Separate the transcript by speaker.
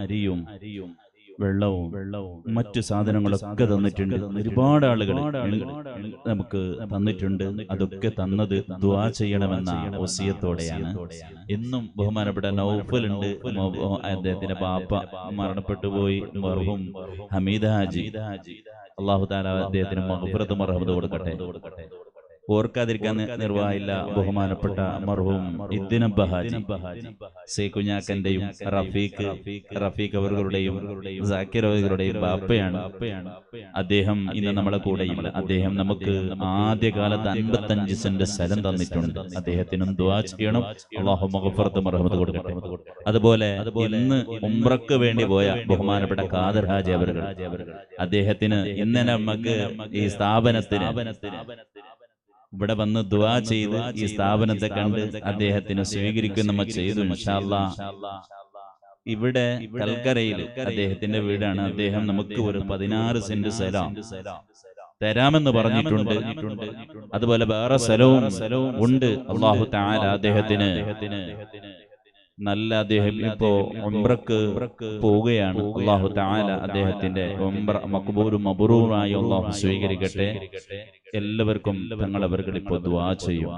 Speaker 1: അരിയും വെള്ളവും മറ്റു സാധനങ്ങളൊക്കെ തന്നിട്ടുണ്ട്. ഒരുപാട് ആളുകൾ നമുക്ക് തന്നിട്ടുണ്ട്. അതൊക്കെ തന്നത് ദുആ ചെയ്യണമെന്ന വസിയത്തോടെയാണ്. ഇന്നും ബഹുമാനപ്പെട്ട നൗഫൽ ഉണ്ട്, അദ്ദേഹത്തിന്റെ ബാപ്പ മരണപ്പെട്ടു പോയി, മർഹൂം ഹമീദ ഹാജി. അല്ലാഹു തആല അദ്ദേഹത്തിന് മഗ്ഫിറത്തും റഹ്മത്തും കൊടുക്കട്ടെ. ഓർക്കാതിരിക്കാൻ നിർവാഹമില്ല ബഹുമാനപ്പെട്ട മർഹൂം ഇദ്ദിനബ്ബ ഹാജി, സേ കുഞ്ഞാക്കന്റെയും റഫീഖ് അവர்களுടെയും സാക്കിർ അവர்களுടെയും ബാപ്പയാണ്. അദ്ദേഹം ഇന്ന് നമ്മളെ കൂടെയില്ല. അദ്ദേഹം നമുക്ക് ആദ്യകാലത്ത് 55 സെന്റ് സ്ഥലം തന്നിട്ടുണ്ട്. അദ്ദേഹത്തിനും ദുആ ചെയ്യണം. അല്ലാഹു മഗ്ഫിറത്തും റഹ്മത്തും കൊടുക്കട്ടെ. അതുപോലെ ഇന്ന് ഉംറക്ക് വേണ്ടി പോയ ബഹുമാനപ്പെട്ട ഖാദർ ഹാജി അവர்கள், അദ്ദേഹത്തിന് ഇന്നലെ നമുക്ക് ഈ സ്ഥാപനത്തിന് ഇവിടെ വന്ന് ദുആ ചെയ്ത് ഈ സ്ഥാപനത്തെ കണ്ട് അദ്ദേഹത്തിന് സ്വീകരിക്കും നമ്മൾ ചെയ്തു. മാഷാ അല്ലാഹ്. ഇവിടെ കൽക്കരയിൽ അദ്ദേഹത്തിന്റെ വീടാണ്. അദ്ദേഹം നമുക്ക് ഒരു 16 സെന്റ് സ്ഥലം തരാമെന്ന് പറഞ്ഞിട്ടുണ്ട്. അതുപോലെ വേറെ സ്ഥലവും ഉണ്ട്. അല്ലാഹു തആല അദ്ദേഹത്തിന് അദ്ദേഹം ഇപ്പോ ഉംറക്ക് പോവുകയാണ്. അല്ലാഹു തആല അദ്ദേഹത്തിന്റെ ഉംറ മഖ്ബൂലും മബ്റൂറായി അല്ലാഹു സ്വീകരിക്കട്ടെ. എല്ലാവർക്കും തങ്ങളവർക്ക് ഇപ്പോൾ ദുആ ചെയ്യും.